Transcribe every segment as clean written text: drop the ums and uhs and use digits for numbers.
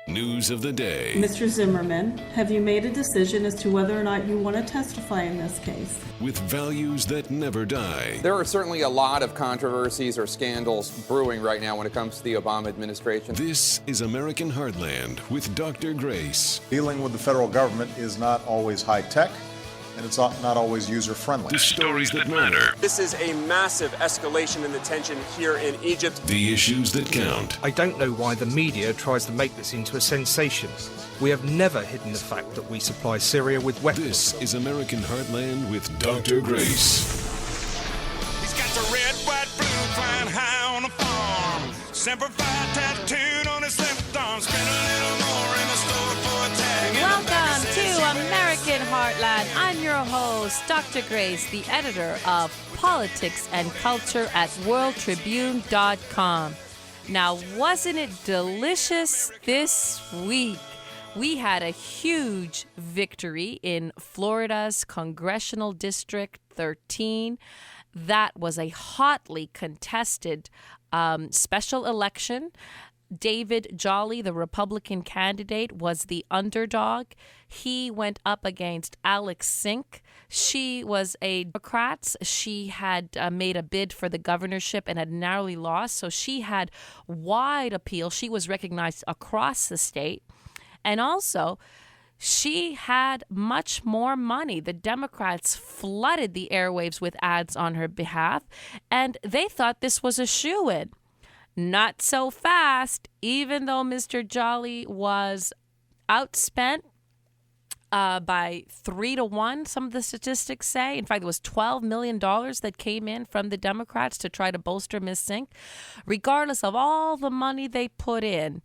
News of the day. Mr. Zimmerman, have you made a decision as to whether or not you want to testify in this case? With values that never die. There are certainly a lot of controversies or scandals brewing right now when it comes to the Obama administration. This is American Heartland with Dr. Grace. Dealing with the federal government is not always high tech, and it's not always user-friendly. The stories that matter. This is a massive escalation in the tension here in Egypt. The issues that count. I don't know why the media tries to make this into a sensation. We have never hidden the fact that we supply Syria with weapons. This is American Heartland with Dr. Grace. He's got the red, white, blue flying high on a farm. Semper Fi tattooed on his left arm. Spend a little more in the store for a tag. Welcome to American Heartland. I'm your host, Dr. Grace, the editor of Politics and Culture at WorldTribune.com. Now, wasn't it delicious this week? We had a huge victory in Florida's Congressional District 13. That was a hotly contested special election. David Jolly, the Republican candidate, was the underdog. He went up against Alex Sink. She was a Democrat. She had made a bid for the governorship and had narrowly lost. So she had wide appeal. She was recognized across the state. And also, she had much more money. The Democrats flooded the airwaves with ads on her behalf, and they thought this was a shoo-in. Not so fast, even though Mr. Jolly was outspent by 3-1, some of the statistics say. In fact, there was $12 million that came in from the Democrats to try to bolster Ms. Sink. Regardless of all the money they put in,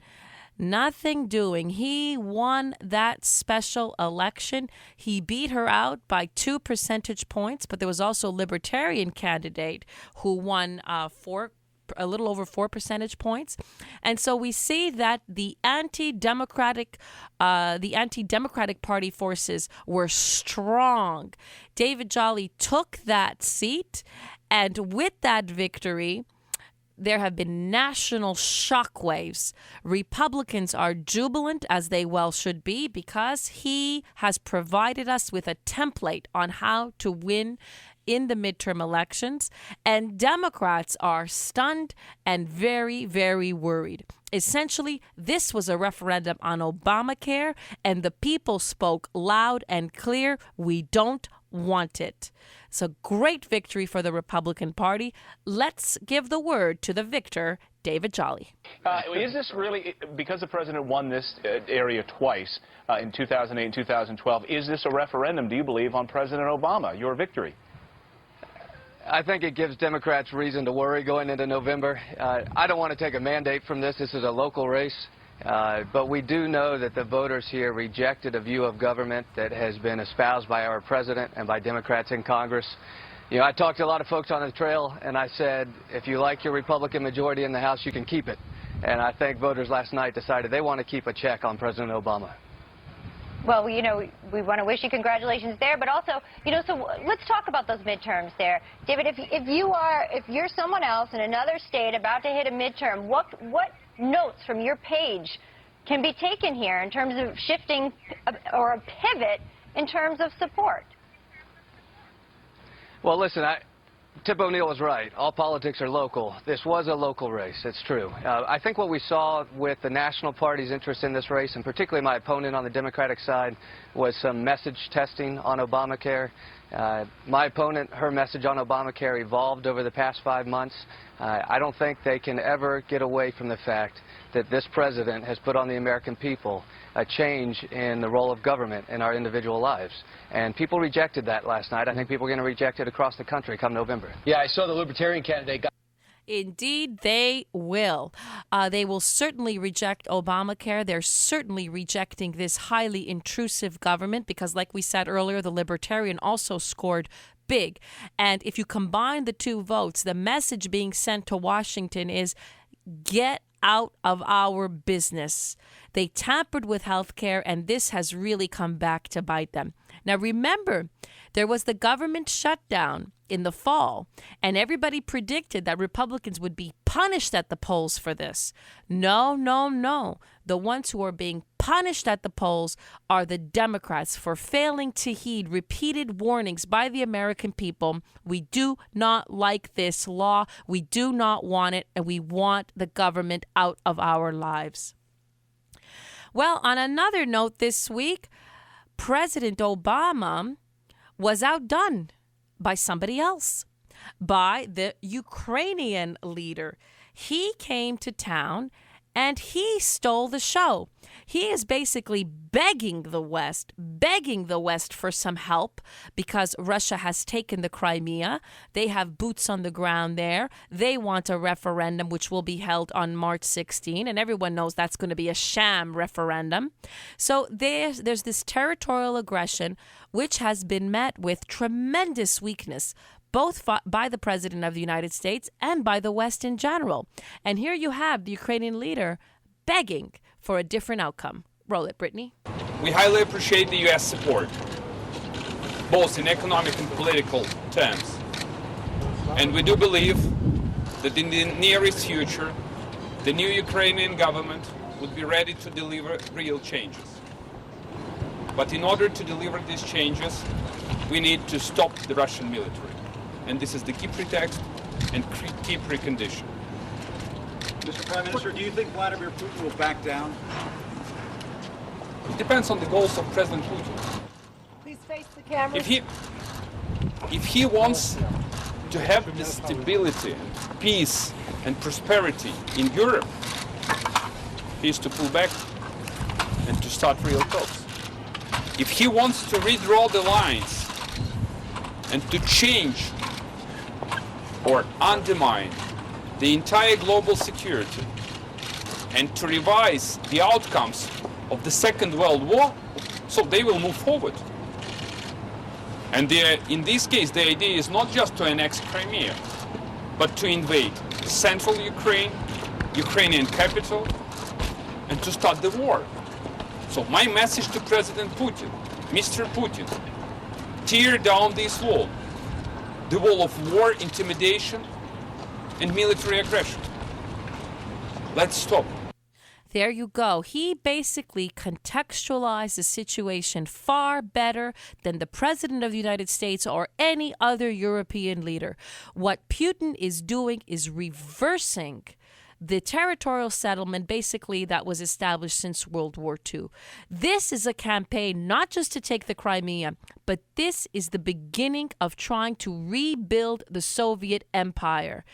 nothing doing. He won that special election. He beat her out by 2 percentage points, but there was also a Libertarian candidate who won a little over 4 percentage points. And so we see that the anti-democratic party forces were strong. David Jolly took that seat, and with that victory, there have been national shockwaves. Republicans are jubilant, as they well should be, because he has provided us with a template on how to win in the midterm elections, and Democrats are stunned and very, very worried. Essentially, this was a referendum on Obamacare, and the people spoke loud and clear. We don't want it. It's a great victory for the Republican Party. Let's give the word to the victor, David Jolly. Is this really, because the president won this area twice in 2008 and 2012, is this a referendum, do you believe, on President Obama, your victory? I think it gives Democrats reason to worry going into November. I don't want to take a mandate from this. This is a local race. But we do know that the voters here rejected a view of government that has been espoused by our president and by Democrats in Congress. You know, I talked to a lot of folks on the trail, and I said, if you like your Republican majority in the House, you can keep it. And I think voters last night decided they want to keep a check on President Obama. Well, you know, we want to wish you congratulations there, but also, you know, so let's talk about those midterms there. David, if you're someone else in another state about to hit a midterm, what notes from your page can be taken here in terms of shifting or a pivot in terms of support? Well, listen, Tip O'Neill was right. All politics are local. This was a local race. It's true. I think what we saw with the national party's interest in this race, and particularly my opponent on the Democratic side, was some message testing on Obamacare. My opponent, her message on Obamacare evolved over the past 5 months. I don't think they can ever get away from the fact that this president has put on the American people a change in the role of government in our individual lives. And people rejected that last night. I think people are going to reject it across the country come November. Yeah, I saw the Libertarian candidate got... Indeed, they will. They will certainly reject Obamacare. They're certainly rejecting this highly intrusive government because, like we said earlier, the Libertarian also scored big. And if you combine the two votes, the message being sent to Washington is, get out of our business. They tampered with health care, and this has really come back to bite them. Now, remember, there was the government shutdown in the fall, and everybody predicted that Republicans would be punished at the polls for this. No, no, no. The ones who are being punished at the polls are the Democrats for failing to heed repeated warnings by the American people. We do not like this law. We do not want it, and we want the government out of our lives. Well, on another note this week, President Obama was outdone by somebody else, by the Ukrainian leader. He came to town and he stole the show. He is basically begging the West for some help because Russia has taken the Crimea. They have boots on the ground there. They want a referendum which will be held on March 16, and everyone knows that's going to be a sham referendum. So there's this territorial aggression which has been met with tremendous weakness, both by the President of the United States and by the West in general. And here you have the Ukrainian leader begging for a different outcome. Roll it, Brittany. We highly appreciate the U.S. support, both in economic and political terms. And we do believe that in the nearest future, the new Ukrainian government would be ready to deliver real changes. But in order to deliver these changes, we need to stop the Russian military. And this is the key pretext and key precondition. Mr. Prime Minister, do you think Vladimir Putin will back down? It depends on the goals of President Putin. Please face the camera. If he wants to have the stability, peace, and prosperity in Europe, he is to pull back and to start real talks. If he wants to redraw the lines and to change or undermine the entire global security and to revise the outcomes of the Second World War, so they will move forward. And in this case, the idea is not just to annex Crimea, but to invade central Ukraine, Ukrainian capital, and to start the war. So my message to President Putin, Mr. Putin, tear down this wall, the wall of war, intimidation, and military aggression. Let's stop. There you go. He basically contextualized the situation far better than the President of the United States or any other European leader. What Putin is doing is reversing the territorial settlement basically that was established since World War II. This is a campaign not just to take the Crimea, but this is the beginning of trying to rebuild the Soviet Empire.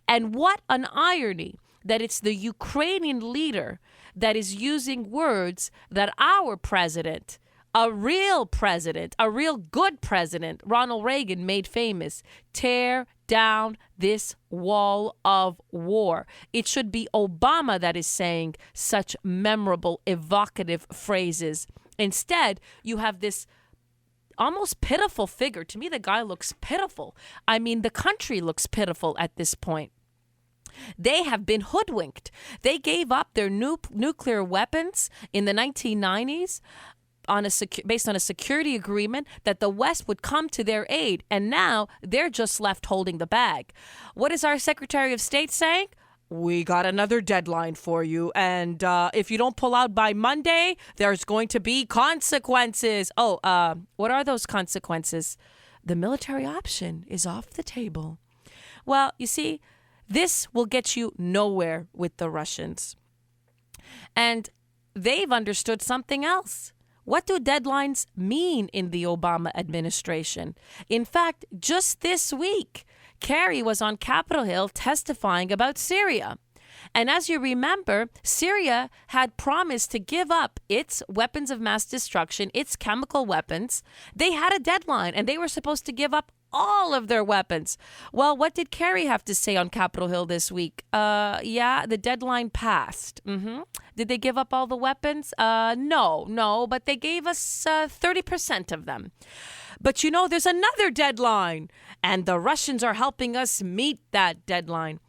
And what an irony that it's the Ukrainian leader that is using words that our president, a real good president, Ronald Reagan, made famous. Tear down this wall of war. It should be Obama that is saying such memorable, evocative phrases. Instead, you have this almost pitiful figure. To me, the guy looks pitiful. I mean, the country looks pitiful at this point. They have been hoodwinked. They gave up their nuclear weapons in the 1990s based on a security agreement that the West would come to their aid, and now they're just left holding the bag. What is our Secretary of State saying? We got another deadline for you, and if you don't pull out by Monday, there's going to be consequences. What are those consequences? The military option is off the table. Well, you see, this will get you nowhere with the Russians. And they've understood something else. What do deadlines mean in the Obama administration? In fact, just this week, Kerry was on Capitol Hill testifying about Syria. And as you remember, Syria had promised to give up its weapons of mass destruction, its chemical weapons. They had a deadline, and they were supposed to give up all of their weapons. Well, what did Kerry have to say on Capitol Hill this week? The deadline passed. Did they give up all the weapons? No, but they gave us 30% of them. But you know, there's another deadline, and the Russians are helping us meet that deadline.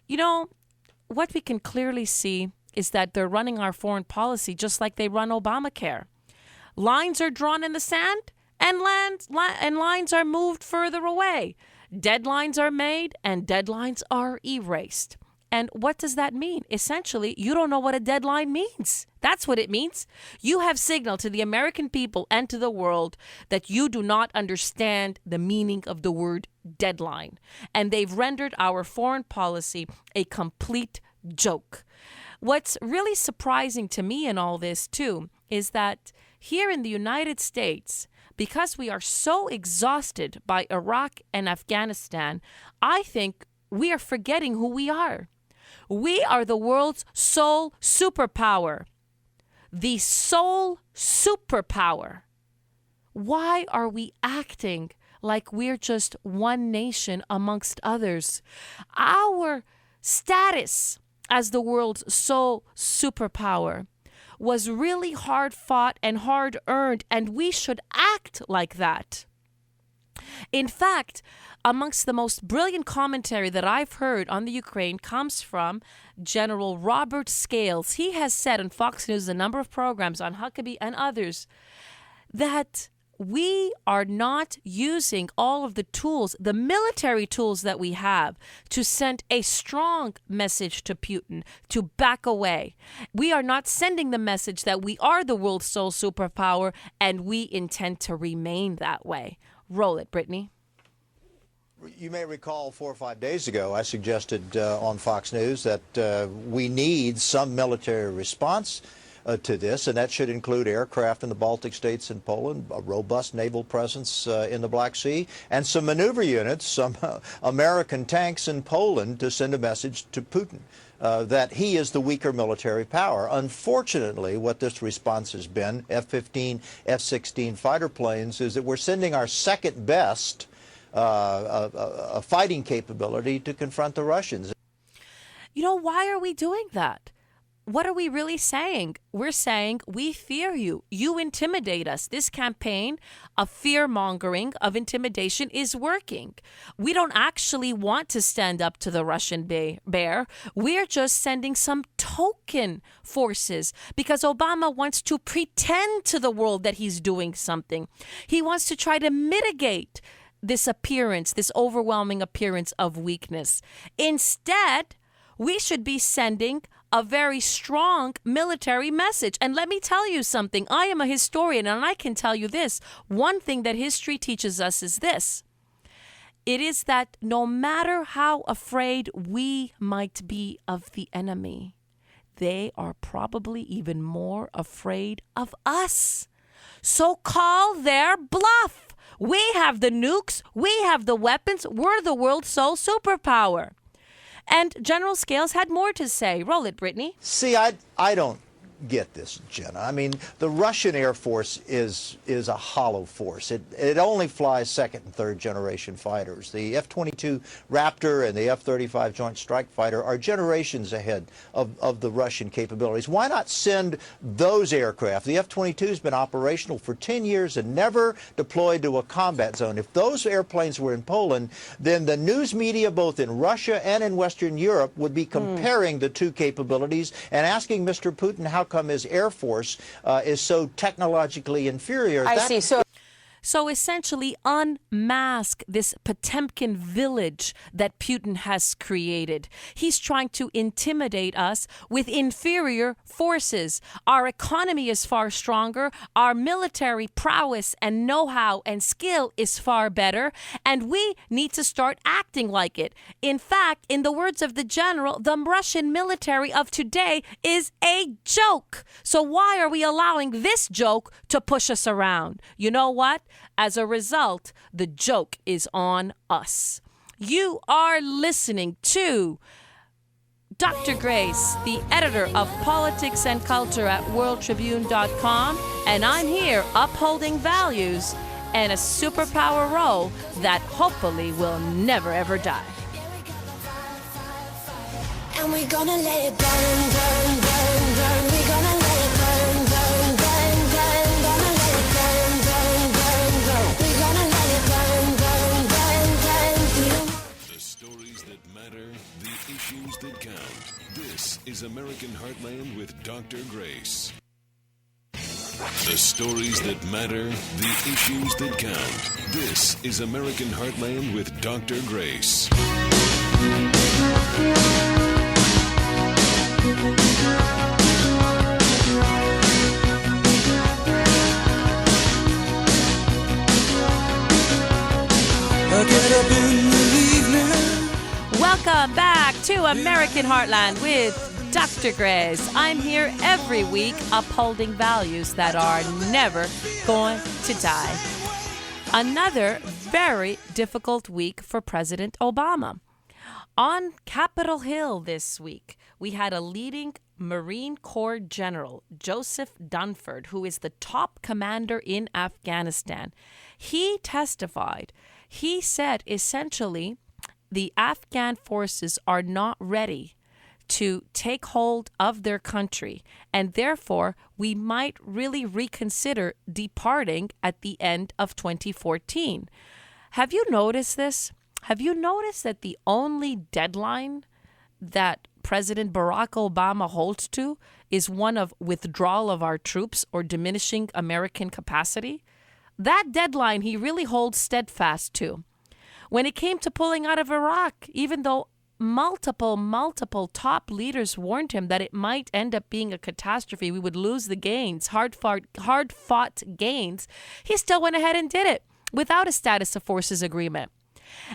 You know, what we can clearly see is that they're running our foreign policy just like they run Obamacare. Lines are drawn in the sand, and lines are moved further away. Deadlines are made and deadlines are erased. And what does that mean? Essentially, you don't know what a deadline means. That's what it means. You have signaled to the American people and to the world that you do not understand the meaning of the word deadline. And they've rendered our foreign policy a complete joke. What's really surprising to me in all this, too, is that here in the United States, because we are so exhausted by Iraq and Afghanistan, I think we are forgetting who we are. We are the world's sole superpower. The sole superpower. Why are we acting like we're just one nation amongst others? Our status as the world's sole superpower was really hard fought and hard earned, and we should act like that. In fact, amongst the most brilliant commentary that I've heard on the Ukraine comes from General Robert Scales. He has said on Fox News, a number of programs on Huckabee and others, that we are not using all of the tools, the military tools that we have, to send a strong message to Putin to back away. We are not sending the message that we are the world's sole superpower and we intend to remain that way. Roll it, Brittany. You may recall 4 or 5 days ago, I suggested on Fox News that we need some military response to this, and that should include aircraft in the Baltic states and Poland, a robust naval presence in the Black Sea, and some maneuver units, some American tanks in Poland to send a message to Putin that he is the weaker military power. Unfortunately, what this response has been, F-15, F-16 fighter planes, is that we're sending our second best fighting capability to confront the Russians. You know, why are we doing that? What are we really saying? We're saying we fear you. You intimidate us. This campaign of fear-mongering, of intimidation is working. We don't actually want to stand up to the Russian bear. We're just sending some token forces because Obama wants to pretend to the world that he's doing something. He wants to try to mitigate this appearance, this overwhelming appearance of weakness. Instead, we should be sending a very strong military message. And let me tell you something. I am a historian, and I can tell you this. One thing that history teaches us is this. It is that no matter how afraid we might be of the enemy, they are probably even more afraid of us. So call their bluff. We have the nukes. We have the weapons. We're the world's sole superpower. And General Scales had more to say. Roll it, Brittany. See, I don't get this, Jenna. I mean, the Russian Air Force is a hollow force. It only flies second and third generation fighters. The F-22 Raptor and the F-35 Joint Strike Fighter are generations ahead of the Russian capabilities. Why not send those aircraft? The F-22 has been operational for 10 years and never deployed to a combat zone. If those airplanes were in Poland, then the news media both in Russia and in Western Europe would be comparing the two capabilities and asking Mr. Putin how come his Air Force is so technologically inferior. I see. So essentially unmask this Potemkin village that Putin has created. He's trying to intimidate us with inferior forces. Our economy is far stronger. Our military prowess and know-how and skill is far better. And we need to start acting like it. In fact, in the words of the general, the Russian military of today is a joke. So why are we allowing this joke to push us around? You know what? As a result, the joke is on us. You are listening to Dr. Grace, the editor of Politics and Culture at WorldTribune.com, and I'm here upholding values and a superpower role that hopefully will never ever die. And we're gonna let it burn, burn, burn, burn. We're gonna let it burn, burn, burn, burn. Gonna let it burn, burn, burn, burn. We're gonna let it burn, burn, burn, burn. The stories that matter, the issues that count. This is American Heartland with Dr. Grace. The stories that matter, the issues that count. This is American Heartland with Dr. Grace. Welcome back to American Heartland with Dr. Grace. I'm here every week upholding values that are never going to die. Another very difficult week for President Obama. On Capitol Hill this week, we had a leading Marine Corps General, Joseph Dunford, who is the top commander in Afghanistan. He testified. He said essentially the Afghan forces are not ready to take hold of their country, and therefore we might really reconsider departing at the end of 2014. Have you noticed this? Have you noticed that the only deadline that President Barack Obama holds to is one of withdrawal of our troops or diminishing American capacity? That deadline he really holds steadfast to. When it came to pulling out of Iraq, even though multiple top leaders warned him that it might end up being a catastrophe, we would lose the gains, hard-fought gains, he still went ahead and did it without a status of forces agreement.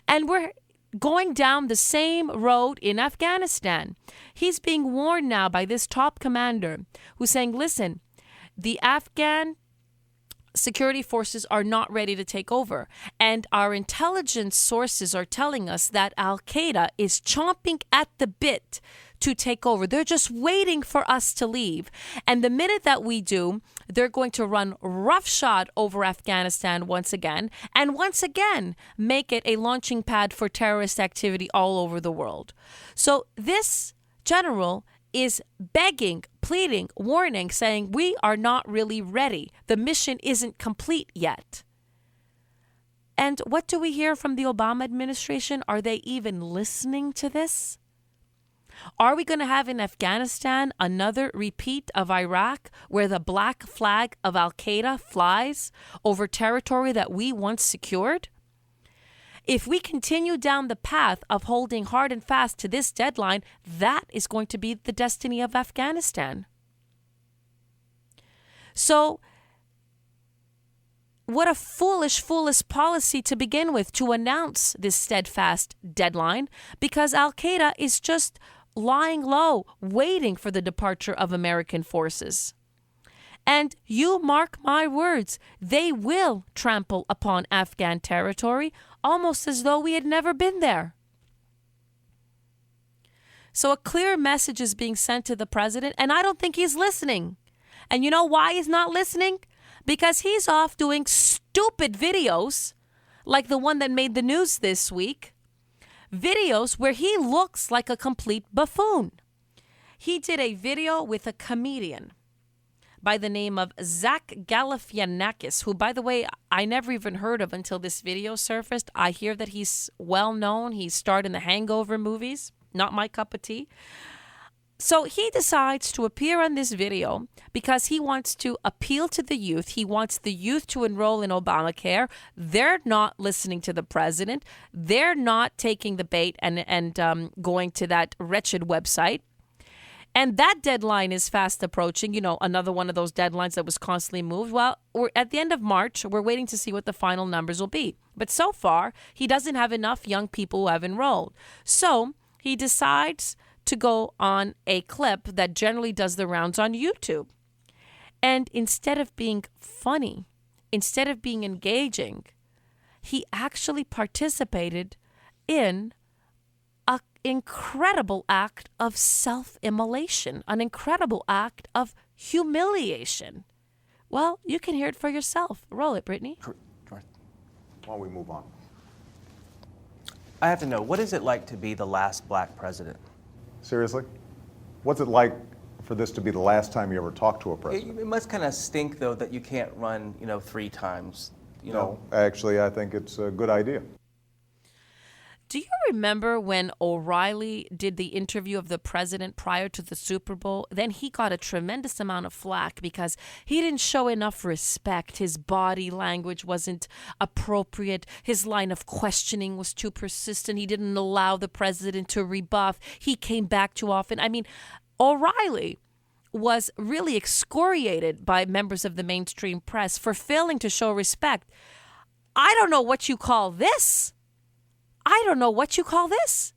And we're going down the same road in Afghanistan. He's being warned now by this top commander who's saying, listen, the Afghan security forces are not ready to take over. And our intelligence sources are telling us that Al-Qaeda is chomping at the bit to take over. They're just waiting for us to leave. And the minute that we do, they're going to run roughshod over Afghanistan once again, and once again make it a launching pad for terrorist activity all over the world. So this general is begging, pleading, warning, saying we are not really ready. The mission isn't complete yet. And what do we hear from the Obama administration? Are they even listening to this? Are we going to have in Afghanistan another repeat of Iraq where the black flag of Al-Qaeda flies over territory that we once secured? If we continue down the path of holding hard and fast to this deadline, that is going to be the destiny of Afghanistan. So, what a foolish policy to begin with, to announce this steadfast deadline, because Al-Qaeda is just lying low, waiting for the departure of American forces. And you mark my words, they will trample upon Afghan territory almost as though we had never been there. So a clear message is being sent to the president, and I don't think he's listening. And you know why he's not listening? Because he's off doing stupid videos, like the one that made the news this week. Videos where he looks like a complete buffoon. He did a video with a comedian by the name of Zach Galifianakis, who, by the way, I never even heard of until this video surfaced. I hear that he's well known. He starred in the Hangover movies. Not my cup of tea. So he decides to appear on this video because he wants to appeal to the youth. He wants the youth to enroll in Obamacare. They're not listening to the president. They're not taking the bait and going to that wretched website. And that deadline is fast approaching, you know, another one of those deadlines that was constantly moved. Well, we're at the end of March. We're waiting to see what the final numbers will be. But so far, he doesn't have enough young people who have enrolled. So he decides to go on a clip that generally does the rounds on YouTube. And instead of being funny, instead of being engaging, he actually participated in an incredible act of self-immolation, an incredible act of humiliation. Well, you can hear it for yourself. Roll it, Brittany. Why don't we move on? I have to know, what is it like to be the last black president? Seriously? What's it like for this to be the last time you ever talk to a president? It must kind of stink, though, that you can't run, 3 times. No, actually, I think it's a good idea. Do you remember when O'Reilly did the interview of the president prior to the Super Bowl? Then he got a tremendous amount of flack because he didn't show enough respect. His body language wasn't appropriate. His line of questioning was too persistent. He didn't allow the president to rebuff. He came back too often. I mean, O'Reilly was really excoriated by members of the mainstream press for failing to show respect. I don't know what you call this. I don't know what you call this.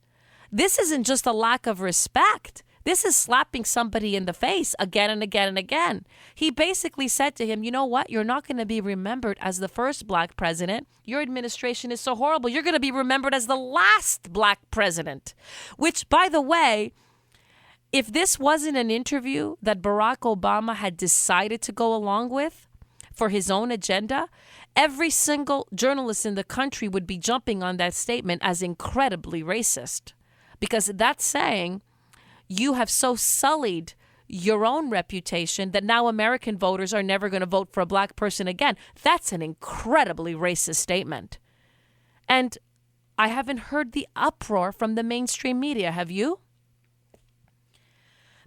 This isn't just a lack of respect. This is slapping somebody in the face again and again and again. He basically said to him, you know what? You're not going to be remembered as the first black president. Your administration is so horrible. You're going to be remembered as the last black president. Which, by the way, if this wasn't an interview that Barack Obama had decided to go along with for his own agenda, every single journalist in the country would be jumping on that statement as incredibly racist. Because that's saying you have so sullied your own reputation that now American voters are never going to vote for a black person again. That's an incredibly racist statement. And I haven't heard the uproar from the mainstream media. Have you?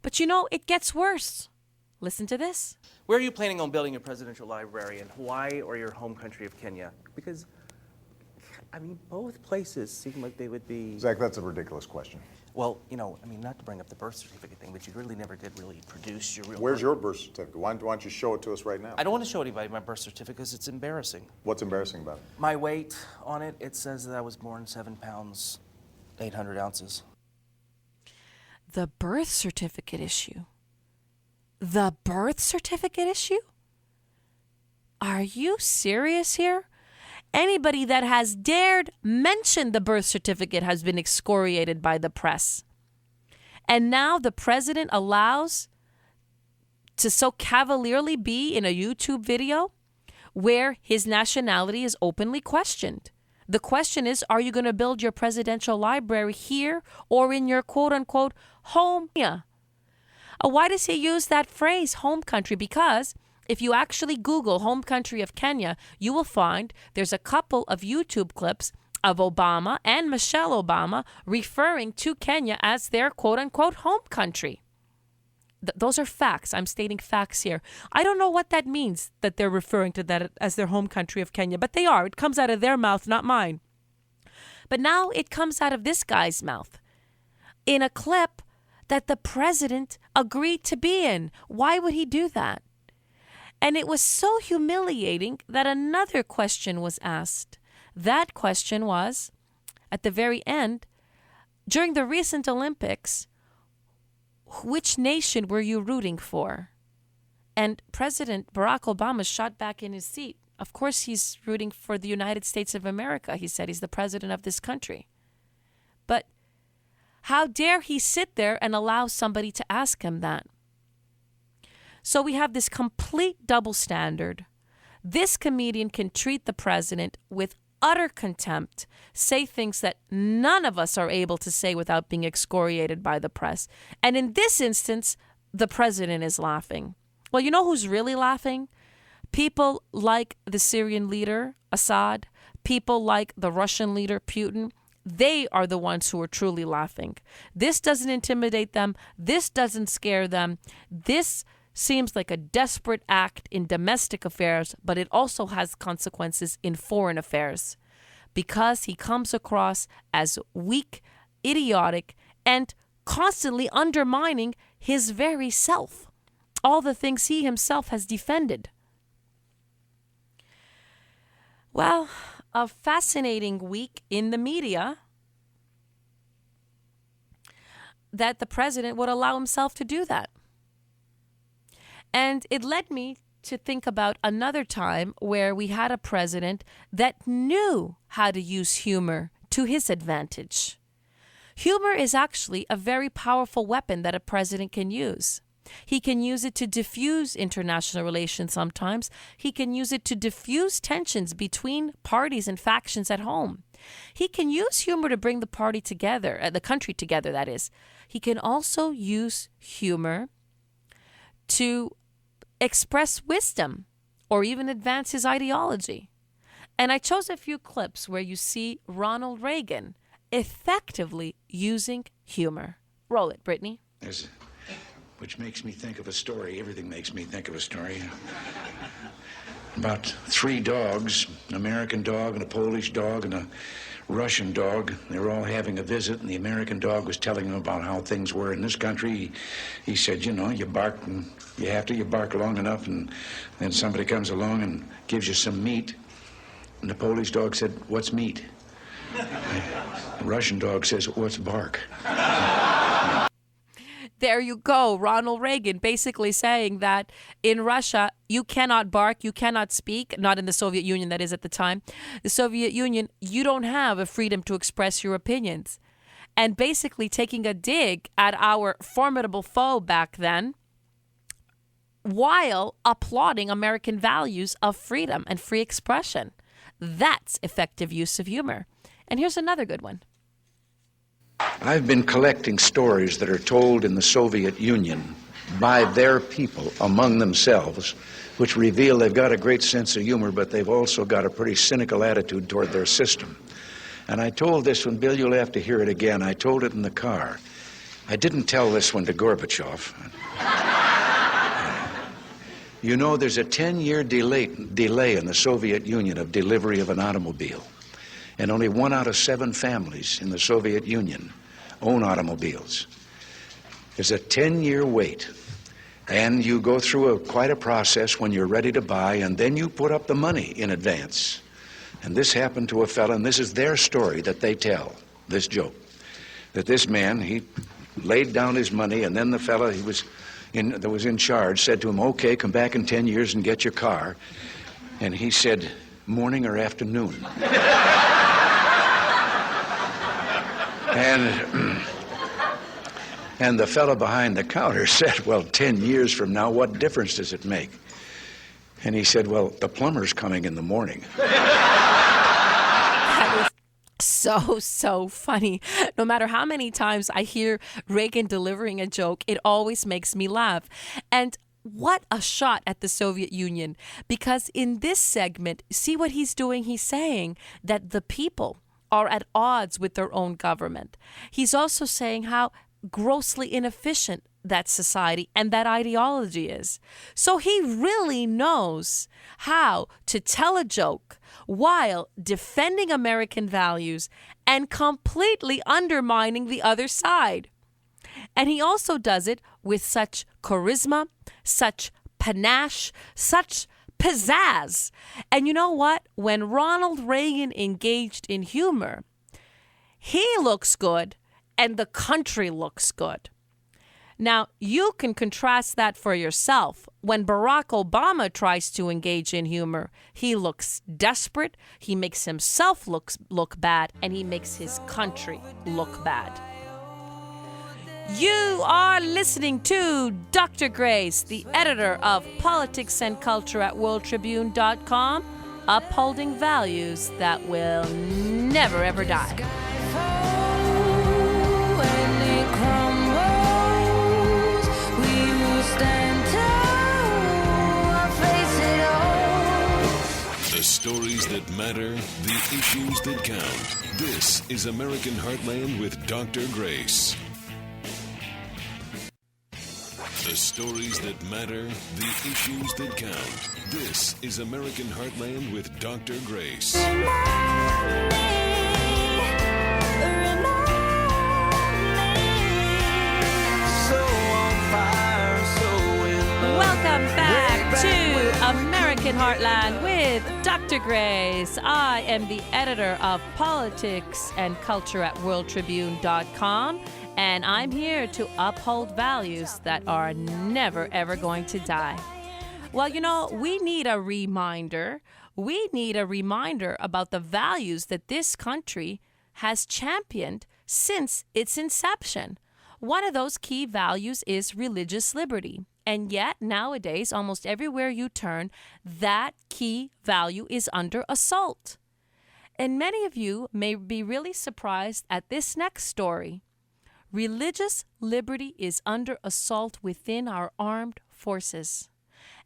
But you know, it gets worse. Listen to this. Where are you planning on building a presidential library, in Hawaii or your home country of Kenya? Because, I mean, both places seem like they would be... Zach, that's a ridiculous question. Well, you know, I mean, not to bring up the birth certificate thing, but you really never did really produce your real... Where's your birth certificate? Why don't you show it to us right now? I don't want to show anybody my birth certificate because it's embarrassing. What's embarrassing about it? My weight on it, it says that I was born 7 pounds, 800 ounces. The birth certificate issue. The birth certificate issue? Are you serious here? Anybody that has dared mention the birth certificate has been excoriated by the press. And now the president allows to so cavalierly be in a YouTube video where his nationality is openly questioned. The question is, are you going to build your presidential library here or in your quote-unquote home? Yeah. Why does he use that phrase, home country? Because if you actually Google home country of Kenya, you will find there's a couple of YouTube clips of Obama and Michelle Obama referring to Kenya as their quote-unquote home country. Those are facts. I'm stating facts here. I don't know what that means, that they're referring to that as their home country of Kenya, but they are. It comes out of their mouth, not mine. But now it comes out of this guy's mouth in a clip that the president agreed to be in. Why would he do that? And it was so humiliating that another question was asked. That question was, at the very end, during the recent Olympics, which nation were you rooting for? And President Barack Obama shot back in his seat. Of course, he's rooting for the United States of America. He said he's the president of this country. But how dare he sit there and allow somebody to ask him that? So we have this complete double standard. This comedian can treat the president with utter contempt, say things that none of us are able to say without being excoriated by the press. And in this instance, the president is laughing. Well, you know who's really laughing? People like the Syrian leader, Assad, people like the Russian leader, Putin. They are the ones who are truly laughing. This doesn't intimidate them. This doesn't scare them. This seems like a desperate act in domestic affairs, but it also has consequences in foreign affairs because he comes across as weak, idiotic, and constantly undermining his very self, all the things he himself has defended. Well, a fascinating week in the media that the president would allow himself to do that. And it led me to think about another time where we had a president that knew how to use humor to his advantage. Humor is actually a very powerful weapon that a president can use. He can use it to diffuse international relations sometimes. He can use it to diffuse tensions between parties and factions at home. He can use humor to bring the party together, the country together, that is. He can also use humor to express wisdom or even advance his ideology. And I chose a few clips where you see Ronald Reagan effectively using humor. Roll it, Brittany. Which makes me think of a story. Everything makes me think of a story. About 3 dogs, an American dog and a Polish dog and a Russian dog. They were all having a visit, and the American dog was telling them about how things were in this country. He said, you know, you bark and you bark long enough, and then somebody comes along and gives you some meat. And the Polish dog said, what's meat? The Russian dog says, what's bark? There you go. Ronald Reagan basically saying that in Russia, you cannot bark, you cannot speak, not in the Soviet Union, that is at the time. The Soviet Union, you don't have a freedom to express your opinions. And basically taking a dig at our formidable foe back then, while applauding American values of freedom and free expression. That's effective use of humor. And here's another good one. I've been collecting stories that are told in the Soviet Union by their people among themselves, which reveal they've got a great sense of humor, but they've also got a pretty cynical attitude toward their system. And I told this one, Bill, you'll have to hear it again. I told it in the car. I didn't tell this one to Gorbachev. You know, there's a 10-year delay in the Soviet Union of delivery of an automobile. And only 1 out of 7 families in the Soviet Union own automobiles. There's a 10-year wait. And you go through quite a process when you're ready to buy, and then you put up the money in advance. And this happened to a fellow, and this is their story that they tell, this joke, that this man, he laid down his money, and then the fellow that was in charge said to him, okay, come back in 10 years and get your car. And he said, morning or afternoon? And the fellow behind the counter said, well, 10 years from now, what difference does it make? And he said, well, the plumber's coming in the morning. That was so funny. No matter how many times I hear Reagan delivering a joke, it always makes me laugh. And what a shot at the Soviet Union. Because in this segment, see what he's doing? He's saying that the people are at odds with their own government. He's also saying how grossly inefficient that society and that ideology is. So he really knows how to tell a joke while defending American values and completely undermining the other side. And he also does it with such charisma, such panache, such pizzazz. And you know what? When Ronald Reagan engaged in humor, he looks good and the country looks good. Now, you can contrast that for yourself. When Barack Obama tries to engage in humor, he looks desperate, he makes himself look bad, and he makes his country look bad. You are listening to Dr. Grace, the editor of Politics and Culture at worldtribune.com, upholding values that will never, ever die. The stories that matter, the issues that count. This is American Heartland with Dr. Grace. The stories that matter, the issues that count. This is American Heartland with Dr. Grace. Welcome back to American Heartland with Dr. Grace. I am the editor of Politics and Culture at worldtribune.com. And I'm here to uphold values that are never, ever going to die. Well, you know, we need a reminder. We need a reminder about the values that this country has championed since its inception. One of those key values is religious liberty. And yet, nowadays, almost everywhere you turn, that key value is under assault. And many of you may be really surprised at this next story. Religious liberty is under assault within our armed forces.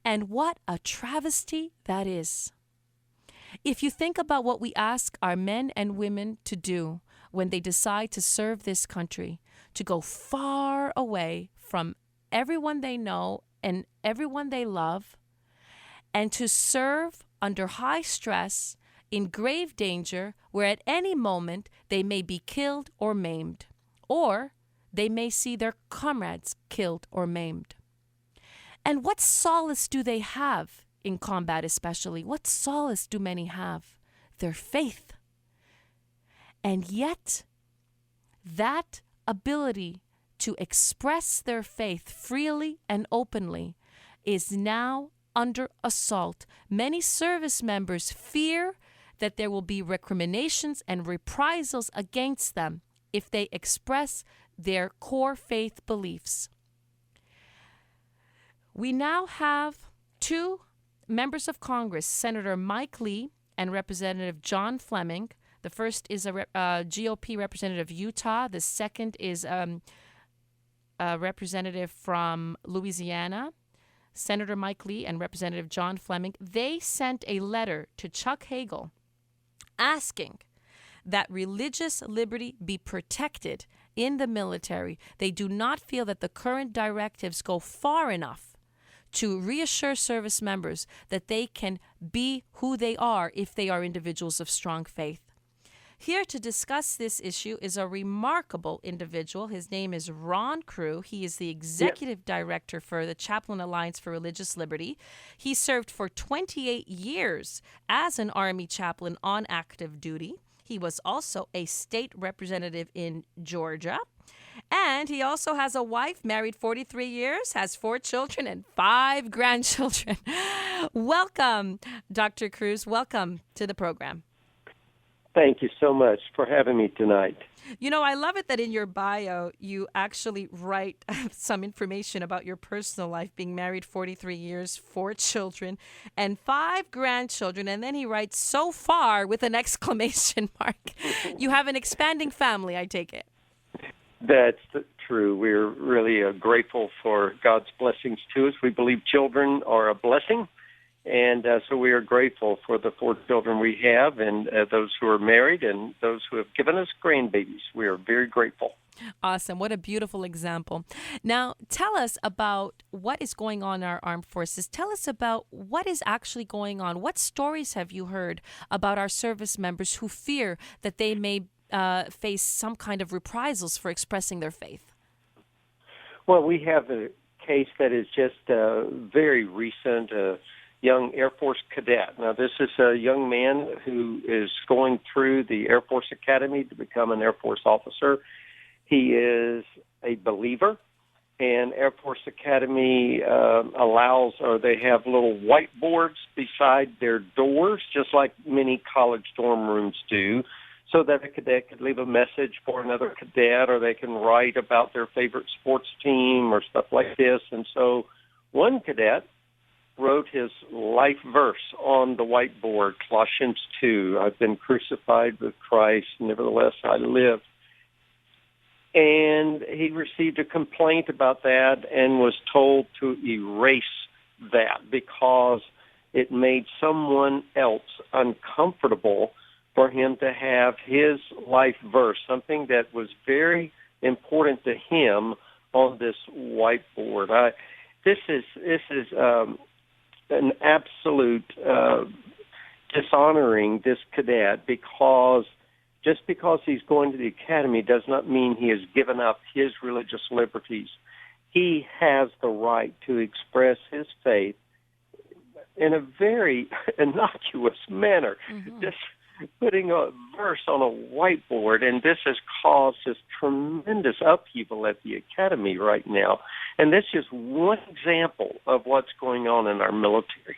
And what a travesty that is. If you think about what we ask our men and women to do, when they decide to serve this country, to go far away from everyone they know and everyone they love, and to serve under high stress, in grave danger, where at any moment they may be killed or maimed, or they may see their comrades killed or maimed. And what solace do they have in combat especially? What solace do many have? Their faith. And yet, that ability to express their faith freely and openly is now under assault. Many service members fear that there will be recriminations and reprisals against them if they express their core faith beliefs. We now have two members of Congress, Senator Mike Lee and Representative John Fleming. The first is a GOP representative of Utah. The second is a representative from Louisiana. Senator Mike Lee and Representative John Fleming, they sent a letter to Chuck Hagel asking that religious liberty be protected in the military. They do not feel that the current directives go far enough to reassure service members that they can be who they are if they are individuals of strong faith. Here to discuss this issue is a remarkable individual. His name is Ron Crew. He is the executive director for the Chaplain Alliance for Religious Liberty. He served for 28 years as an Army chaplain on active duty. He was also a state representative in Georgia. And he also has a wife, married 43 years, has 4 children and 5 grandchildren. Welcome, Dr. Cruz. Welcome to the program. Thank you so much for having me tonight. You know, I love it that in your bio, you actually write some information about your personal life, being married 43 years, 4 children, and 5 grandchildren. And then he writes, so far, with an exclamation mark. You have an expanding family, I take it. That's true. We're really grateful for God's blessings to us. We believe children are a blessing. And so we are grateful for the 4 children we have and those who are married and those who have given us grandbabies. We are very grateful. Awesome. What a beautiful example. Now, tell us about what is going on in our armed forces. Tell us about what is actually going on. What stories have you heard about our service members who fear that they may face some kind of reprisals for expressing their faith? Well, we have a case that is just very recent, young Air Force cadet. Now, this is a young man who is going through the Air Force Academy to become an Air Force officer. He is a believer, and Air Force Academy allows, or they have little whiteboards beside their doors, just like many college dorm rooms do, so that a cadet could leave a message for another cadet, or they can write about their favorite sports team or stuff like this. And so one cadet wrote his life verse on the whiteboard, Colossians 2, I've been crucified with Christ, nevertheless I live. And he received a complaint about that and was told to erase that because it made someone else uncomfortable for him to have his life verse, something that was very important to him, on this whiteboard. This is an absolute dishonoring this cadet, because just because he's going to the academy does not mean he has given up his religious liberties. He has the right to express his faith in a very innocuous manner. Mm-hmm. Just putting a verse on a whiteboard, and this has caused this tremendous upheaval at the academy right now. And that's just one example of what's going on in our military.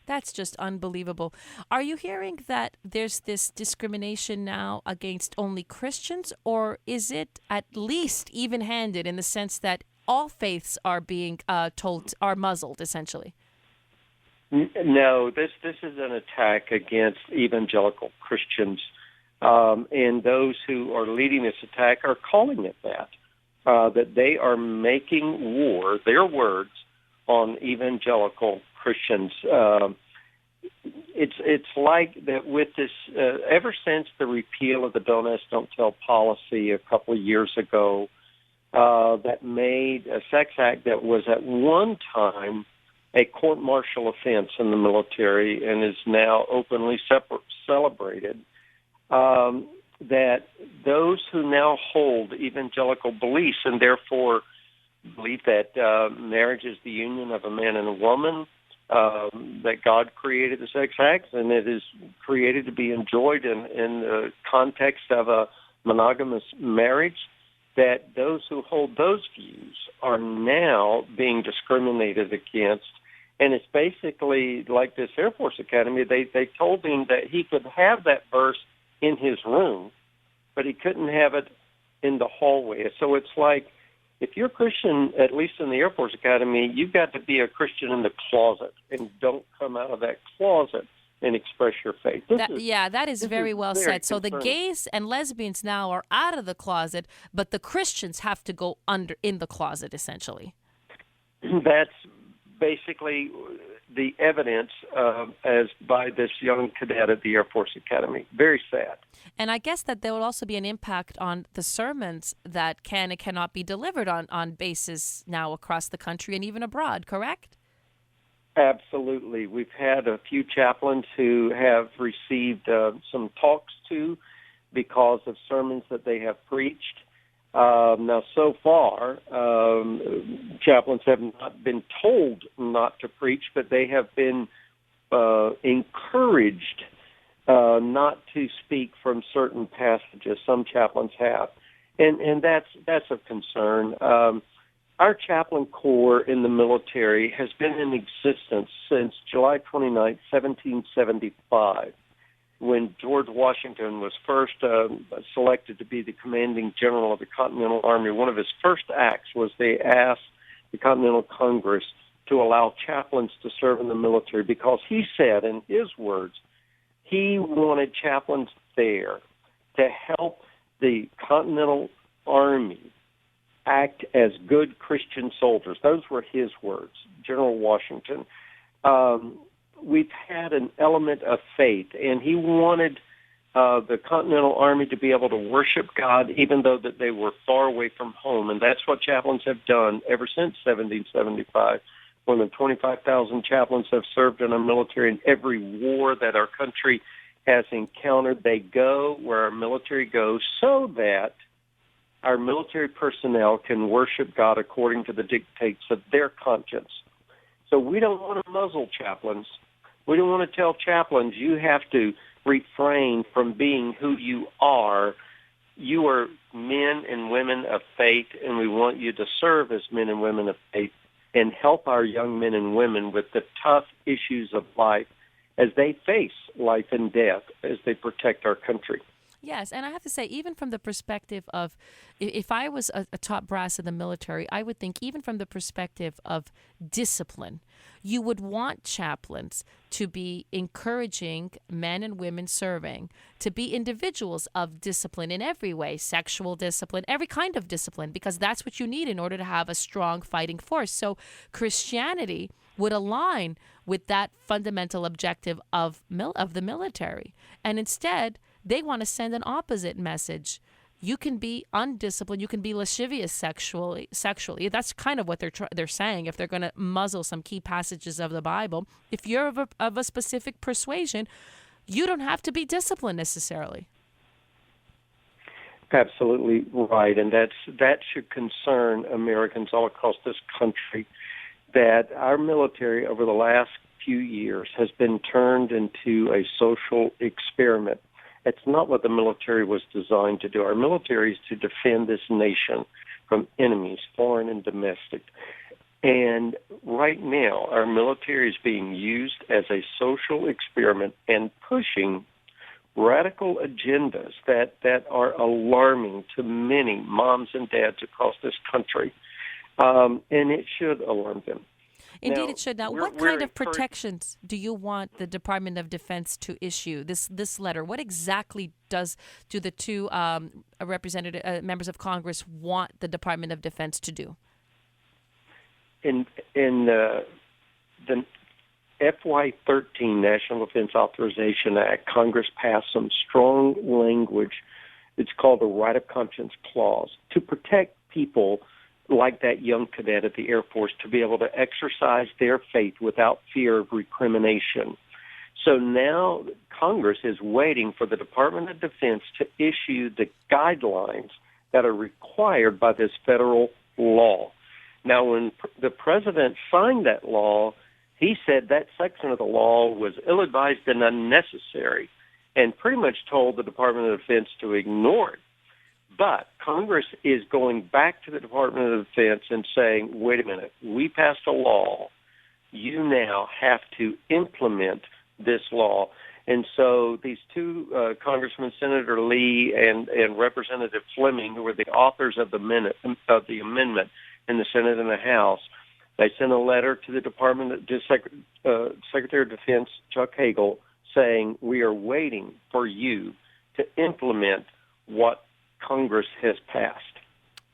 That's just unbelievable. Are you hearing that there's this discrimination now against only Christians, or is it at least even-handed in the sense that all faiths are being are muzzled, essentially? No, this is an attack against evangelical Christians, and those who are leading this attack are calling it that they are making war, their words, on evangelical Christians. it's like that with this. Ever since the repeal of the Don't Ask, Don't Tell policy a couple of years ago, that made a sex act that was at one time a court-martial offense in the military and is now openly celebrated. That those who now hold evangelical beliefs and therefore believe that marriage is the union of a man and a woman, that God created the sex act and it is created to be enjoyed in the context of a monogamous marriage, that those who hold those views are now being discriminated against. And it's basically like this Air Force Academy. They told him that he could have that verse in his room, but he couldn't have it in the hallway. So it's like, if you're a Christian, at least in the Air Force Academy, you've got to be a Christian in the closet and don't come out of that closet and express your faith. That is very well said. So the concerning. gays and lesbians now are out of the closet, but the Christians have to go in the closet, essentially. That's basically the evidence as by this young cadet at the Air Force Academy. Very sad. And I guess that there will also be an impact on the sermons that can and cannot be delivered on bases now across the country and even abroad, correct? Absolutely. We've had a few chaplains who have received some talks to because of sermons that they have preached. Now, so far, chaplains have not been told not to preach, but they have been encouraged not to speak from certain passages. Some chaplains have, and that's of concern. Our chaplain corps in the military has been in existence since July 29, 1775. When George Washington was first selected to be the commanding general of the Continental Army, one of his first acts was they asked the Continental Congress to allow chaplains to serve in the military because he said, in his words, he wanted chaplains there to help the Continental Army act as good Christian soldiers. Those were his words, General Washington. We've had an element of faith, and he wanted the Continental Army to be able to worship God even though that they were far away from home, and that's what chaplains have done ever since 1775. More than 25,000 chaplains have served in our military in every war that our country has encountered. They go where our military goes so that our military personnel can worship God according to the dictates of their conscience. So we don't want to muzzle chaplains. We don't want to tell chaplains you have to refrain from being who you are. You are men and women of faith, and we want you to serve as men and women of faith and help our young men and women with the tough issues of life as they face life and death, as they protect our country. Yes, and I have to say, even from the perspective of, if I was a top brass in the military, I would think even from the perspective of discipline, you would want chaplains to be encouraging men and women serving to be individuals of discipline in every way, sexual discipline, every kind of discipline, because that's what you need in order to have a strong fighting force. So Christianity would align with that fundamental objective of the military. And instead, they want to send an opposite message. You can be undisciplined. You can be lascivious sexually. That's kind of what they're saying. If they're going to muzzle some key passages of the Bible, if you're of a specific persuasion, you don't have to be disciplined necessarily. Absolutely right, and that should concern Americans all across this country. That our military over the last few years has been turned into a social experiment. It's not what the military was designed to do. Our military is to defend this nation from enemies, foreign and domestic. And right now, our military is being used as a social experiment and pushing radical agendas that are alarming to many moms and dads across this country. And it should alarm them. Indeed, it should. Now, what kind of protections do you want the Department of Defense to issue? This letter. What exactly do the two members of Congress want the Department of Defense to do? In FY13 National Defense Authorization Act, Congress passed some strong language. It's called the Right of Conscience Clause to protect people like that young cadet at the Air Force to be able to exercise their faith without fear of recrimination. So now Congress is waiting for the Department of Defense to issue the guidelines that are required by this federal law. Now, when the president signed that law, he said that section of the law was ill-advised and unnecessary and pretty much told the Department of Defense to ignore it. But Congress is going back to the Department of Defense and saying, wait a minute, we passed a law. You now have to implement this law. And so these two Congressmen, Senator Lee and Representative Fleming, who were the authors of the amendment in the Senate and the House, they sent a letter to the Department of Secretary of Defense Chuck Hagel saying, we are waiting for you to implement what Congress has passed.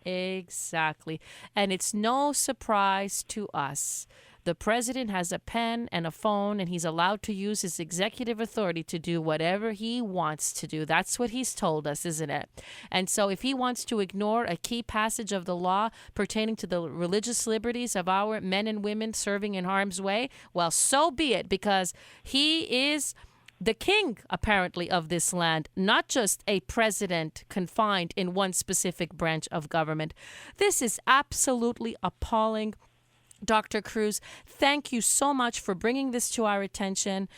Exactly. And it's no surprise to us. The president has a pen and a phone, and he's allowed to use his executive authority to do whatever he wants to do. That's what he's told us, isn't it? And so if he wants to ignore a key passage of the law pertaining to the religious liberties of our men and women serving in harm's way, well, so be it, because he is the king, apparently, of this land, not just a president confined in one specific branch of government. This is absolutely appalling. Dr. Cruz, thank you so much for bringing this to our attention,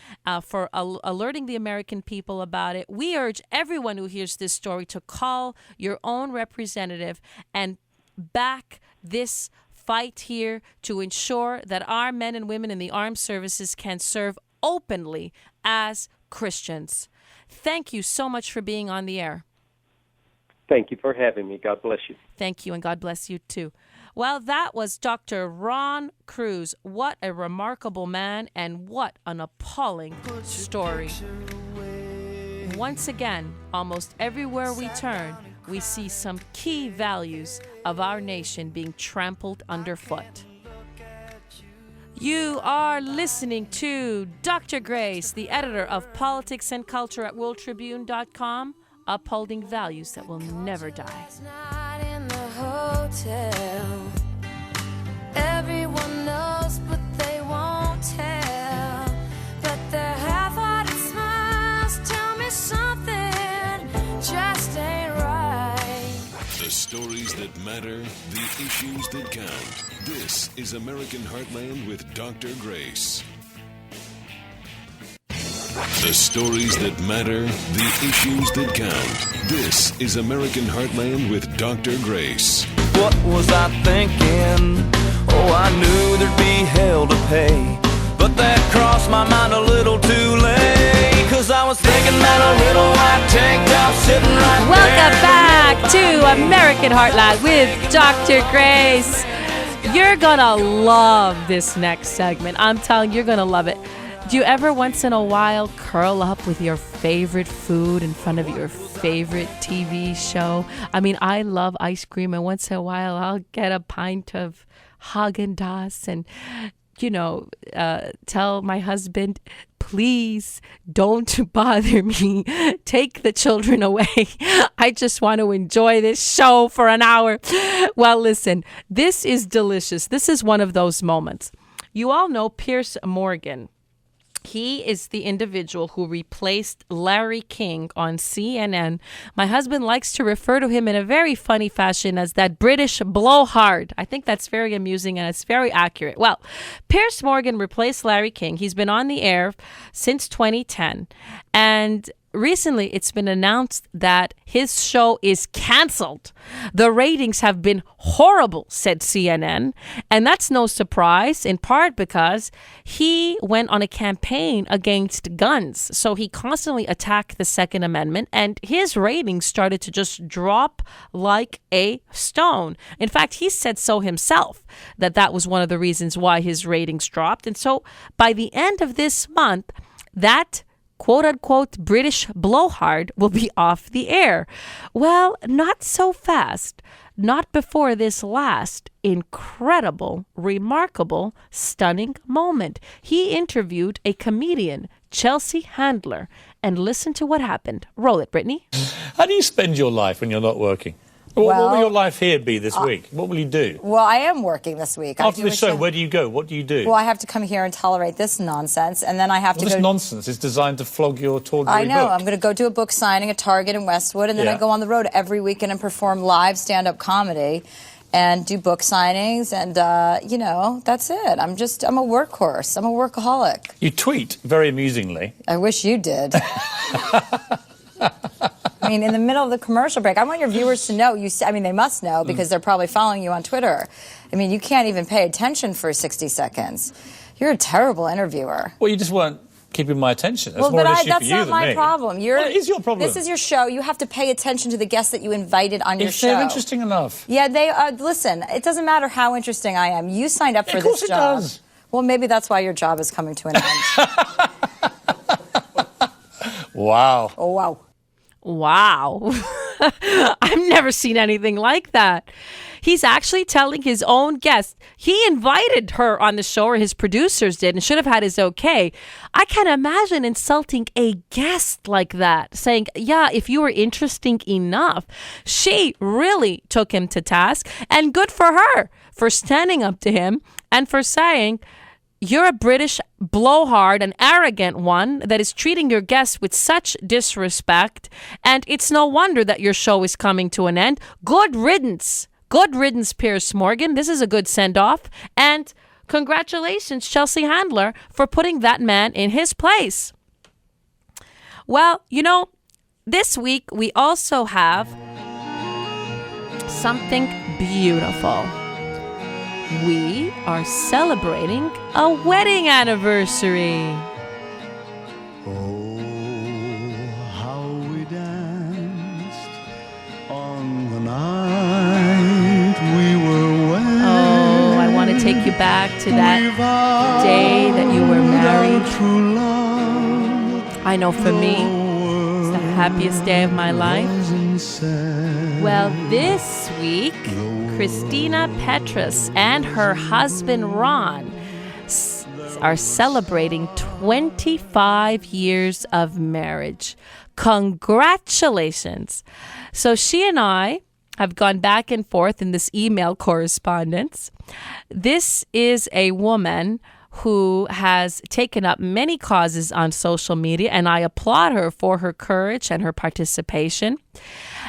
for alerting the American people about it. We urge everyone who hears this story to call your own representative and back this fight here to ensure that our men and women in the armed services can serve openly as Christians. Thank you so much for being on the air. Thank you for having me. God bless you. Thank you, and God bless you too. Well, that was Dr. Ron Cruz. What a remarkable man, and what an appalling story. Once again, almost everywhere we turn, we see some key values of our nation being trampled underfoot. You are listening to Dr. Grace, the editor of Politics and Culture at worldtribune.com, upholding values that will never die. Hotel. Everyone knows, but they won't tell. But their half-hearted smiles tell me something just ain't right. The stories that matter, the issues that count. This is American Heartland with Dr. Grace. The stories that matter, the issues that count. This is American Heartland with Dr. Grace. What was I thinking? Oh, I knew there'd be hell to pay, but that crossed my mind a little too late, 'cause I was thinking that a little white tank top sitting right Welcome back to American Heartland with Dr. Grace. You're gonna love this next segment. I'm telling you, you're gonna love it. Do you ever once in a while curl up with your favorite food in front of your favorite TV show? I mean, I love ice cream, and once in a while I'll get a pint of Haagen-Dazs and, tell my husband, please don't bother me. Take the children away. I just want to enjoy this show for an hour. Well, listen, this is delicious. This is one of those moments. You all know Piers Morgan. He is the individual who replaced Larry King on CNN. My husband likes to refer to him in a very funny fashion as that British blowhard. I think that's very amusing and it's very accurate. Well, Piers Morgan replaced Larry King. He's been on the air since 2010. And recently, it's been announced that his show is canceled. The ratings have been horrible, said CNN. And that's no surprise, in part because he went on a campaign against guns. So he constantly attacked the Second Amendment, and his ratings started to just drop like a stone. In fact, he said so himself, that was one of the reasons why his ratings dropped. And so by the end of this month, that quote-unquote British blowhard will be off the air. Well, not so fast. not before this last incredible, remarkable, stunning moment. He interviewed a comedian, Chelsea Handler, and listen to what happened. Roll it, Brittany. How do you spend your life when you're not working? What will your life here be this week? What will you do? Well, I am working this week. After the show, where do you go? What do you do? Well, I have to come here and tolerate this nonsense, and then I have to go... This nonsense is designed to flog your tawdry I know. book. I'm going to go do a book signing at Target in Westwood, and then I go on the road every weekend and perform live stand-up comedy and do book signings, and, that's it. I'm a workhorse. I'm a workaholic. You tweet very amusingly. I wish you did. I mean, in the middle of the commercial break, I want your viewers to know. They must know because they're probably following you on Twitter. I mean, you can't even pay attention for 60 seconds. You're a terrible interviewer. Well, you just weren't keeping my attention. That's more an issue for you than me. That's not my problem. Well, it is your problem. This is your show. You have to pay attention to the guests that you invited on your show. If they're interesting enough. Yeah, they are. Listen, it doesn't matter how interesting I am. You signed up for this job. Of course it does. Well, maybe that's why your job is coming to an end. Wow. Oh, wow. Wow. I've never seen anything like that. He's actually telling his own guest. He invited her on the show, or his producers did, and should have had his okay. I can't imagine insulting a guest like that, saying, yeah, if you were interesting enough. She really took him to task, and good for her for standing up to him and for saying, you're a British blowhard, an arrogant one that is treating your guests with such disrespect, and it's no wonder that your show is coming to an end. Good riddance. Good riddance, Piers Morgan. This is a good send-off. And congratulations, Chelsea Handler, for putting that man in his place. Well, this week we also have something beautiful. We are celebrating a wedding anniversary. Oh, how we danced on the night we were wed. Oh, I want to take you back to that day that you were married. I know for me, it's the happiest day of my life. Well, this week, Christina Petrus and her husband Ron are celebrating 25 years of marriage. Congratulations. So she and I have gone back and forth in this email correspondence. This is a woman who has taken up many causes on social media, and I applaud her for her courage and her participation.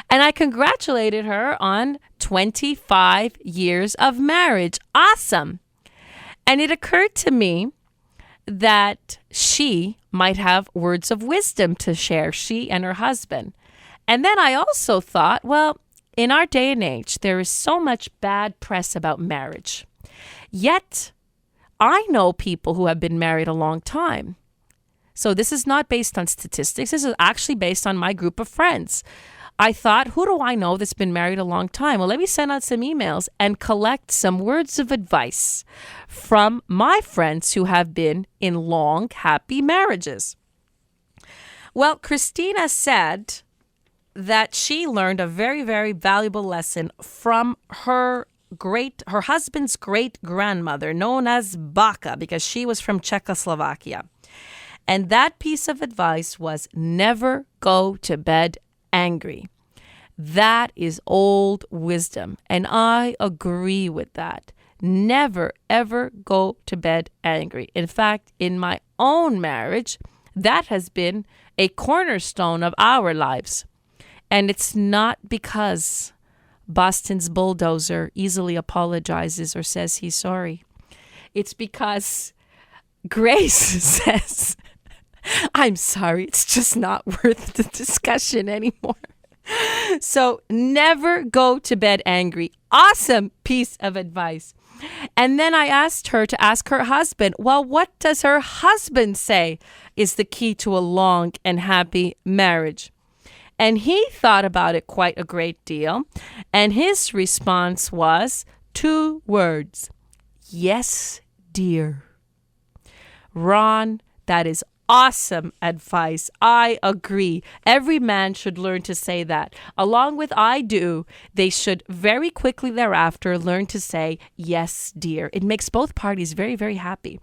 And I congratulated her on 25 years of marriage. Awesome. And it occurred to me that she might have words of wisdom to share, she and her husband. And then I also thought, well, in our day and age, there is so much bad press about marriage. Yet, I know people who have been married a long time. So this is not based on statistics. This is actually based on my group of friends. I thought, who do I know that's been married a long time? Well, let me send out some emails and collect some words of advice from my friends who have been in long, happy marriages. Well, Christina said that she learned a very, very valuable lesson from her husband's great-grandmother, known as Baka, because she was from Czechoslovakia. And that piece of advice was never go to bed angry. That is old wisdom, and I agree with that. Never, ever go to bed angry. In fact, in my own marriage, that has been a cornerstone of our lives. And it's not because Boston's bulldozer easily apologizes or says he's sorry. It's because Grace says, I'm sorry, it's just not worth the discussion anymore. So never go to bed angry. Awesome piece of advice. And then I asked her to ask her husband, well, what does her husband say is the key to a long and happy marriage? And he thought about it quite a great deal. And his response was 2 words. Yes, dear. Ron, that is Awesome advice. I agree. Every man should learn to say that. Along with I do, they should very quickly thereafter learn to say, yes, dear. It makes both parties very, very happy.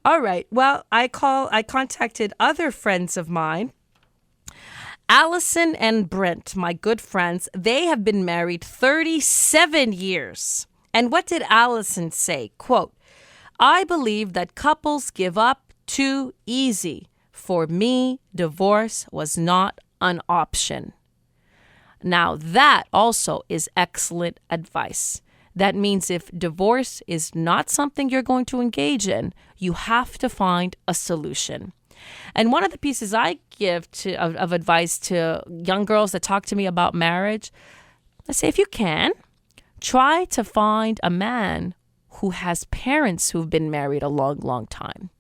All right. Well, I contacted other friends of mine. Allison and Brent, my good friends, they have been married 37 years. And what did Allison say? Quote, I believe that couples give up too easy. For me, divorce was not an option. Now, that also is excellent advice. That means if divorce is not something you're going to engage in, you have to find a solution. And one of the pieces I give of advice to young girls that talk to me about marriage, I say, if you can, try to find a man who has parents who've been married a long, long time.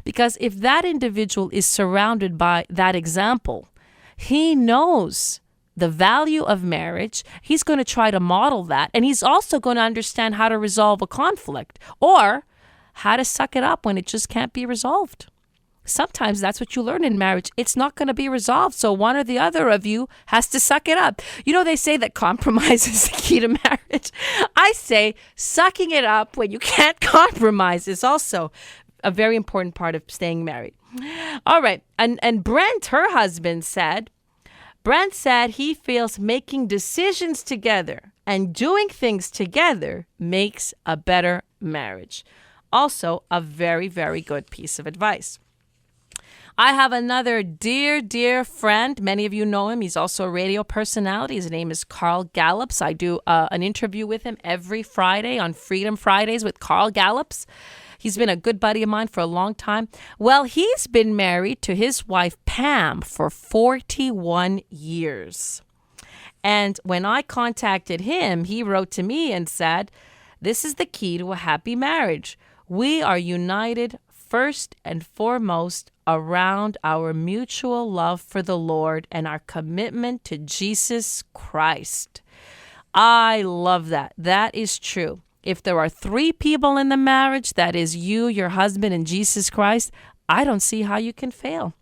Because if that individual is surrounded by that example, he knows the value of marriage. He's going to try to model that. And he's also going to understand how to resolve a conflict or how to suck it up when it just can't be resolved. Sometimes that's what you learn in marriage. It's not going to be resolved. So one or the other of you has to suck it up. You know, they say that compromise is the key to marriage. I say sucking it up when you can't compromise is also a very important part of staying married. All right. And Brent, her husband, said he feels making decisions together and doing things together makes a better marriage. Also, a very, very good piece of advice. I have another dear, dear friend. Many of you know him. He's also a radio personality. His name is Carl Gallups. I do an interview with him every Friday on Freedom Fridays with Carl Gallups. He's been a good buddy of mine for a long time. Well, he's been married to his wife, Pam, for 41 years. And when I contacted him, he wrote to me and said, this is the key to a happy marriage. We are united first and foremost around our mutual love for the Lord and our commitment to Jesus Christ. I love that. That is true. If there are 3 people in the marriage, that is you, your husband, and Jesus Christ, I don't see how you can fail.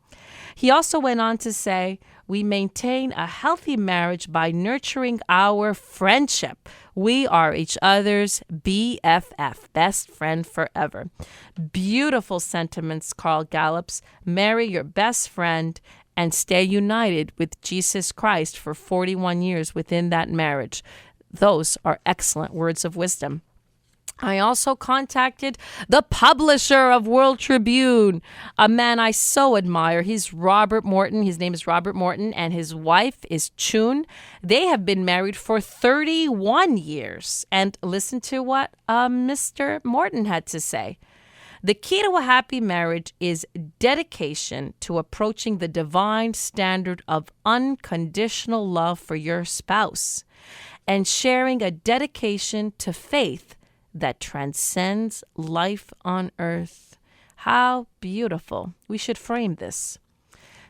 He also went on to say, we maintain a healthy marriage by nurturing our friendship. We are each other's BFF, best friend forever. Beautiful sentiments, Carl Gallups. Marry your best friend and stay united with Jesus Christ for 41 years within that marriage. Those are excellent words of wisdom. I also contacted the publisher of World Tribune, a man I so admire. He's Robert Morton. His name is Robert Morton, and his wife is Chun. They have been married for 31 years. And listen to what Mr. Morton had to say. The key to a happy marriage is dedication to approaching the divine standard of unconditional love for your spouse and sharing a dedication to faith that transcends life on earth. How beautiful. We should frame this.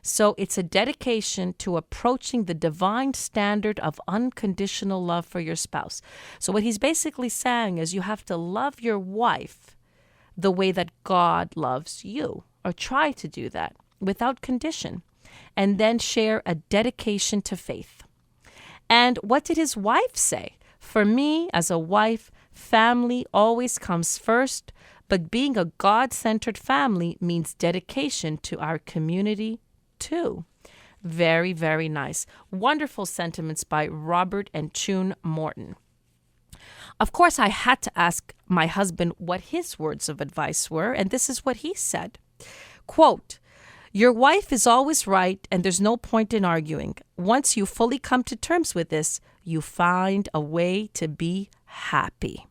So it's a dedication to approaching the divine standard of unconditional love for your spouse. So what he's basically saying is you have to love your wife the way that God loves you, or try to do that without condition, and then share a dedication to faith. And what did his wife say? For me, as a wife, family always comes first, but being a God-centered family means dedication to our community too. Very, very nice. Wonderful sentiments by Robert and Chun Morton. Of course, I had to ask my husband what his words of advice were, and this is what he said. Quote, your wife is always right, and there's no point in arguing. Once you fully come to terms with this, you find a way to be happy.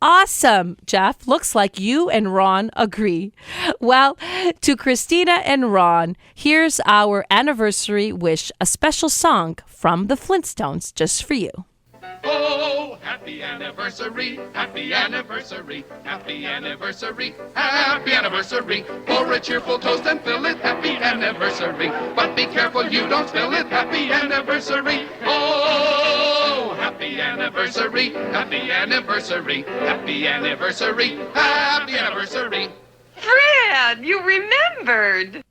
Awesome, Jeff. Looks like you and Ron agree. Well, to Christina and Ron, here's our anniversary wish, a special song from the Flintstones just for you. Oh, happy anniversary, happy anniversary, happy anniversary, happy anniversary. Pour a cheerful toast and fill it, happy anniversary. But be careful you don't spill it, happy anniversary. Oh, happy anniversary, happy anniversary, happy anniversary, happy anniversary. Fran, you remembered.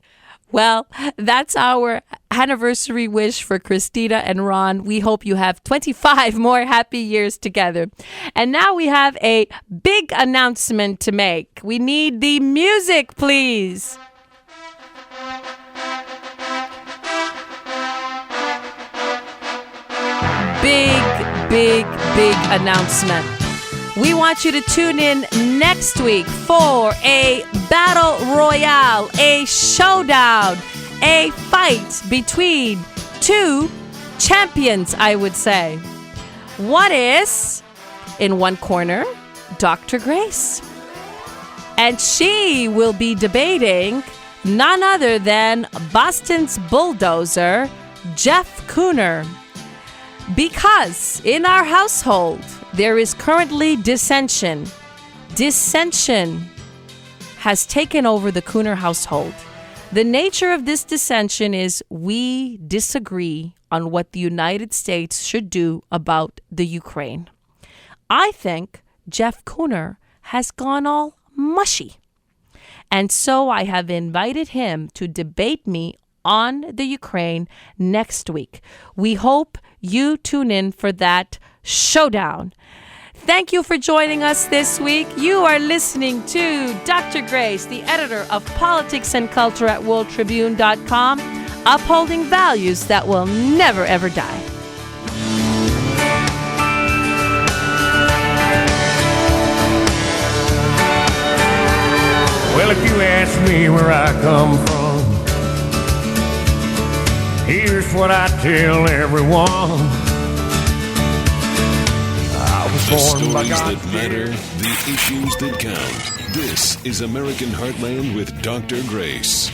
Well, that's our anniversary wish for Christina and Ron. We hope you have 25 more happy years together. And now we have a big announcement to make. We need the music, please. Big announcement. We want you to tune in next week for a battle royale, a showdown, a fight between two champions, I would say. One is, in one corner, Dr. Grace. And she will be debating none other than Boston's bulldozer, Jeff Cooner. Because in our household, there is currently dissension. Dissension has taken over the Cooner household. The nature of this dissension is we disagree on what the United States should do about the Ukraine. I think Jeff Cooner has gone all mushy. And so I have invited him to debate me on the Ukraine next week. We hope you tune in for that showdown. Thank you for joining us this week. You are listening to Dr. Grace, the editor of Politics and Culture at WorldTribune.com, upholding values that will never, ever die. Well, if you ask me where I come from, here's what I tell everyone. The stories that matter, the issues that count. This is American Heartland with Dr. Grace.